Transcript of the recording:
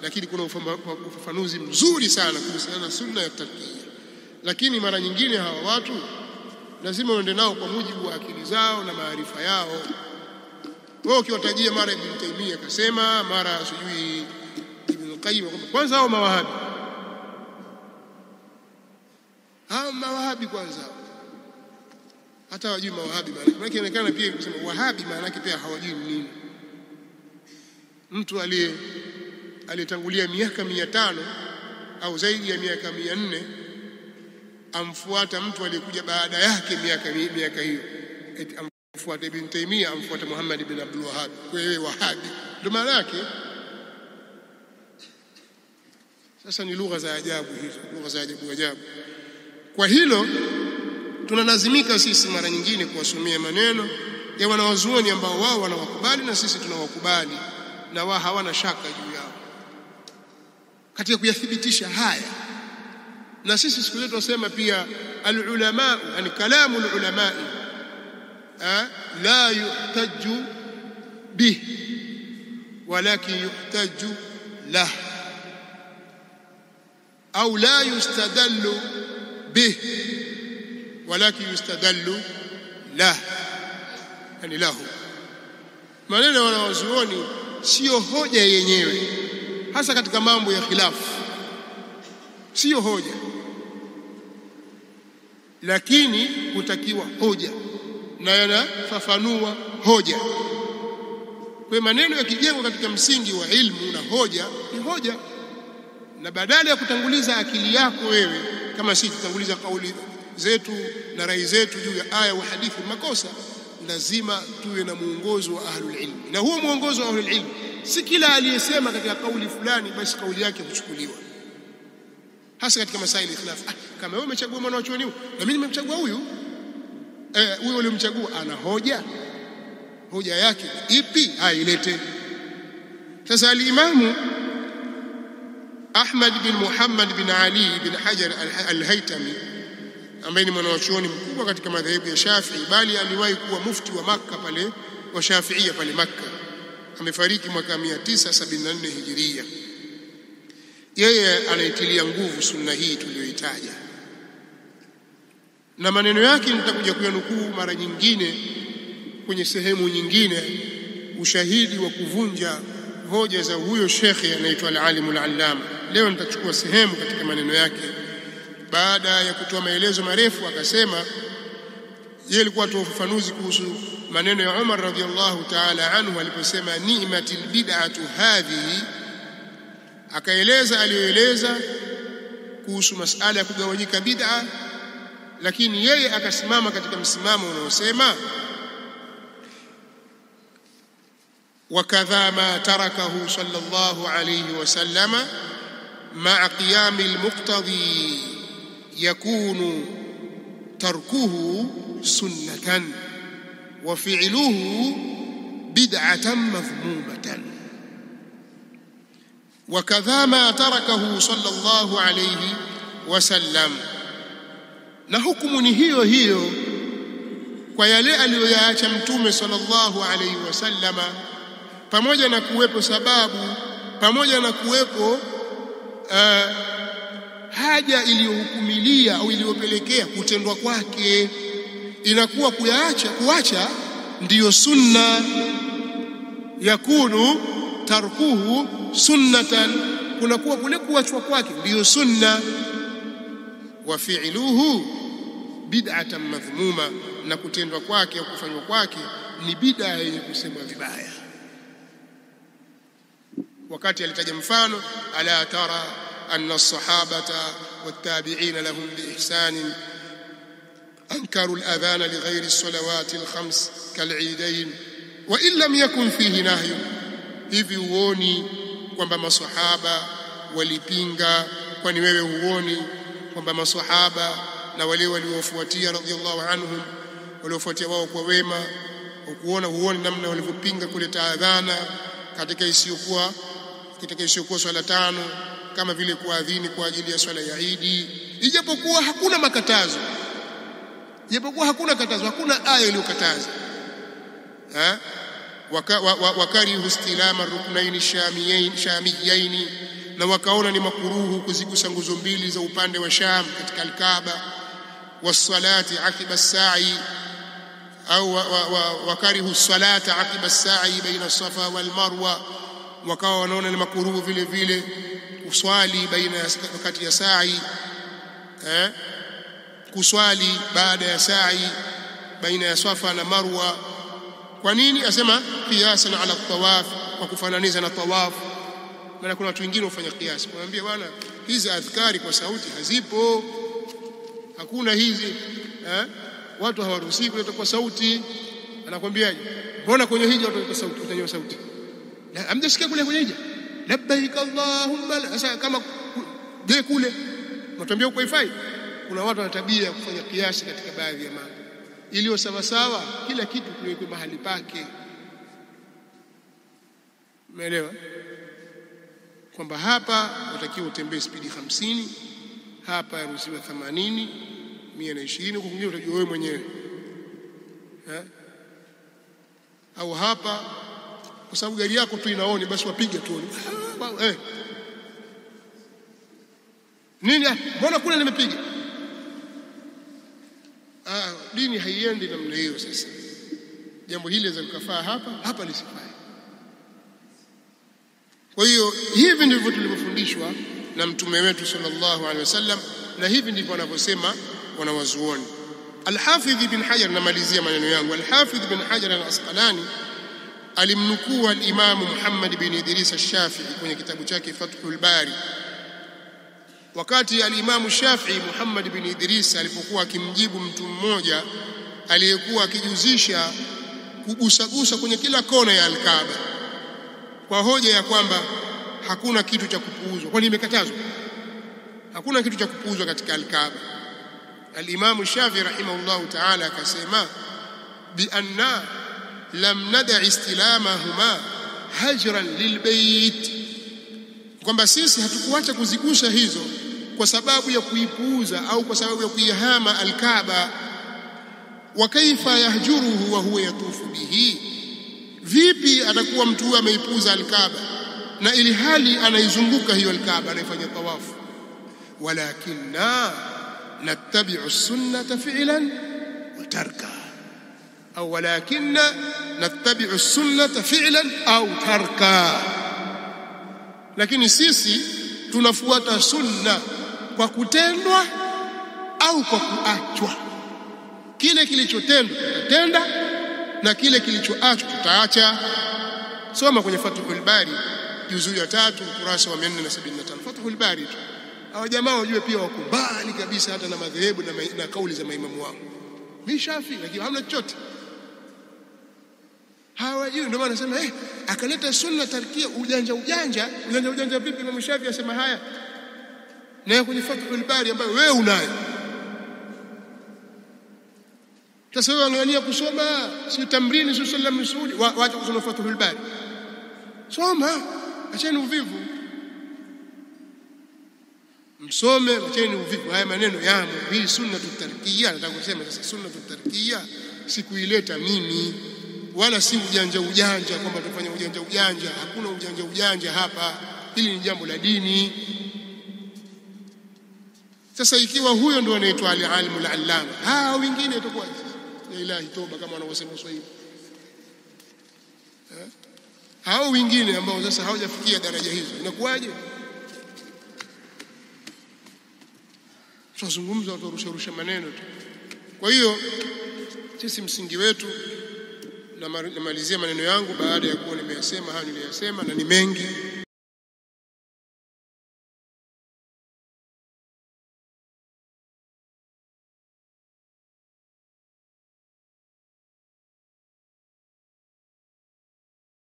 lakini kuna ufafanuzi mzuri sana kuhusiana na sunna ya tarkia. Lakini mara nyingine hawa watu lazima uende nao kwa mujibu wa akili zao na maarifa yao. Wao ukiwatajia mara Ibn Taymiyyah akasema, mara sijui Ibn Qayyim, kwanza hao mawahabi kwanza hata wajui mawahabi maana yake. Inaonekana pia kusema wahabi maana yake pia hawajui nini. Mtu aliyetangulia miaka 500 au zaidi ya miaka 400 amfuata mtu aliyekuja baada yake miaka hiyo, amfuata Ibn Taymiyyah, amfuata Muhammad ibn Abdul Wahhab, kwa hiyo wahabi ndio maana yake. Sasa ni lugha za ajabu hizo, lugha za ajabu. Kwa hilo tunalazimika sisi mara nyingine kuwasomea maneno ya wanawazuoni ambao wao wanawakubali na sisi tunawakubali, na wao hawana shaka juu yao katika kuyathibitisha haya. Na sisi siku zetu tunasema pia al-ulama, yani kalamu al-ulama la yuhtaju bih walakin yuhtaju lah, au la yustadallu bih walakin yustadallu lah, yani lahu. Maneno wanawazuoni sio hoja yenyewe, hasa katika mambo ya khilafu sio hoja, lakini hutakiwa hoja na yanafafanua hoja. Kwa maneno yakijengwa katika msingi wa ilmu na hoja ni hoja, na badala ya kutanguliza akili yako wewe kama si kutanguliza kauli zetu na rai zetu juu ya aya wa hadithi, makosa. Lazima tuwe na muongozo wa ahlul ilm, na huo muongozo wa ahlul ilm si kila aliyesema katika kauli fulani basi kauli yake kuchukuliwa, hasa katika masaili khilaf. Kama wewe umechagua mwana wa chuoni huyu na mimi nimemchagua huyu, huyo uliyomchagua ana hoja yake ipi? Ailete. Sasa al-Imamu Ahmad bin Muhammad bin Ali bin Hajar al-Haytami, ambaye ni mwanachuoni mkubwa katika madhehebu ya Shafi'i, bali aliwahi kuwa mufti wa Makka pale wa Shafi'ia pale Makka, amefariki mwaka 974 Hijiria. Yeye anaitilia nguvu sunna hii tuliyoitaja, na maneno yake nitakuja kuyanukuu mara nyingine kwenye sehemu nyingine, ushahidi wa kuvunja hoja za huyo shekhi anaitwa al-Alim al-Allama. Leo nitachukua sehemu katika maneno yake. Baada ya kutoa maelezo marefu, akasema yeye alikuwa atoa ufafanuzi kuhusu maneno ya Umar radhiyallahu ta'ala anhu aliposema ni'matil bid'atu hadhihi. Akaeleza aliyoeleza kuhusu masala ya kugawanyika bid'a, lakini yeye akasimama katika msimamo unaosema wakadha ma tarakahu sallallahu alayhi wasallam ma'a qiyam al-muqtadi yakunu tarkuhu sunnatan wa fi'luhu bid'atan madhmumatan. Wakadha ma tarakahu sallallahu alayhi wasallam, na hukumu ni hiyo hiyo kwa yale aliyoyaacha mtume sallallahu alayhi wasallama, pamoja na kuwepo sababu, pamoja na kuwepo haja iliyohukumilia au iliyopelekea kutendwa kwake, inakuwa kuacha ndiyo sunna. Yakunu tarkuhu sunnatan, kunakuwa kule kuachwa kwake ndiyo sunna. Wa fi'luhu bid'atan madhmuma, na kutendwa kwake au kufanywa kwake ni bid'a yenye kusemwa vibaya. Wakati alitaja mfano, ala tara anna as-sahabata wat-tabi'ina lahum biihsan ankaru al-adhana li ghayri as-salawati al-khams kal-eidain wa in lam yakun fihi nahyu. Hivi huoni kwamba maswahaba walipinga? Kwani wewe huoni kwamba maswahaba na wale waliofuatia radhiyallahu anhum, waliofuatia wao kwa wema, huoni namna walivyopinga kuleta adhana katika isiyokuwa swala tano, kama vile kuadhini kwa ajili ya swala ya Idi, ijapokuwa hakuna makatazo, hakuna aya iliyokataza. wakarihu istilama ruknaini shamiyaini, na wakaona ni makuruhu kuzigusa nguzo mbili za upande wa Sham katika al-Kaaba. Wassalati aqiba as-sa'i au wakarihu as-salata aqiba as-sa'i baina Safa wal Marwa, wakawa wanaona ni makuruhu vile vile kuswali baina wakati ya sa'i, kuswali baada ya sa'i baina ya Safa na Marwa. Kwa nini? Asema qiyasan ala tawaf, kwa kufananiza na tawaf. Maana kuna watu wengine hufanya qiyas, kumwambia bwana hizi adhkari kwa sauti hazipo, hakuna hizi, watu hawaruhusiwi kuleta kwa sauti. Anakwambiaje? Mbona kwenye hija watu kwa sauti, utanyoa sauti? La, amjasikia kule kwenye hija labbaik allahumma. Sasa kama je kule mtambia uko ifai? Kuna watu wana tabia ya kufanya kiasi katika baadhi ya mambo iliyo sawa sawa, kila kitu kiwekwe mahali pake. Umeelewa kwamba hapa unatakiwa utembee spidi 50, hapa yaruhusiwa 80, 120, huko kwingine utajua wewe mwenyewe, au hapa kwa sababu gari yako tu inaoni basi wapige tu nini, mbona kule nimepiga. Dini haiendi namna hiyo. Sasa jambo hili za likafaa hapa lisifai. Kwa hiyo hivi ndivyo tulivyofundishwa na mtume wetu sallallahu alaihi wasallam, na hivi ndivyo wanavyosema wanawazuoni. Al-Hafidh ibn Hajar, namalizia maneno yangu, Al-Hafidh ibn Hajar al-Asqalani alimnukuu al-Imam Muhammad bin Idris al-Shafi'i kwenye kitabu chake Fathul Bari. Wakati al-Imam Shafi'i Muhammad bin Idris alipokuwa akimjibu mtu mmoja aliyekuwa akijuzisha kugusagusa kwenye kila kona ya al-Kaaba kwa hoja ya kwamba hakuna kitu cha kupuuzwa, kwani imekatazwa, hakuna kitu cha kupuuzwa katika al-Kaaba, al-Imam Shafi'i rahimahullahu ta'ala akasema bi anna lam nada' istilamahuma hajran lilbayt, kwamba sisi hatukuacha kuzigusa hizo kwa sababu ya kuipuuza au kwa sababu ya kuihama al-Kaaba. Wa kaifa yahjuruhu wa huwa yatufu bihi, vipi atakuwa mtu huyo ameipuuza al-Kaaba na ili hali anaizunguka hiyo al-Kaaba, anaifanya tawafu. Walakinna nattabi'u as-sunnata fi'lan wa tarka, au walakinna nattabi'u as-sunnata fi'lan au tarka, lakini sisi tunafuata sunna kwa kutendwa au kwa kuachwa. Kile kilichotendwa tutatenda na kile kilichoachwa tutaacha. Soma kwenye Fathul Bari juzuu ya 3 ukurasa wa 475. Fathul Bari tu. Hao jamaa wajue pia wakubali kabisa hata na madhehebu na kauli za maimamu wao. Mimi Shafi lakini hamna chochote. Hawajui, ndio maana nasema akaleta sunna tarkia ujanja vipi? Imam Shafi asema haya na kwenye Fathul Bari ambayo wewe unayo. Sasa wewe angalia kusoma si tamrini si sallam Saudi, waacha kusoma Fathul Bari. Soma, acheni uvivu. Msome, acheni uvivu. Haya maneno yamo, hii sunna tutarkia. Nataka kusema sasa sunna tutarkia sikuileta mimi, wala si ujanja kwamba tufanye ujanja. Hakuna ujanja hapa. Hili ni jambo la dini. Sasa ikiwa huyo ndio anaitwa al-alimul allama, wengine itakuwa ya ilahi toba kama wanavyosema Waswahili. Hao wengine ambao sasa hawajafikia daraja hizo inakuwaje? Tunazungumza watu rusha maneno tu. Kwa hiyo sisi msingi wetu, namalizia maneno yangu baada ya kuwa nimeyasema hayo niliyosema, na ni mengi.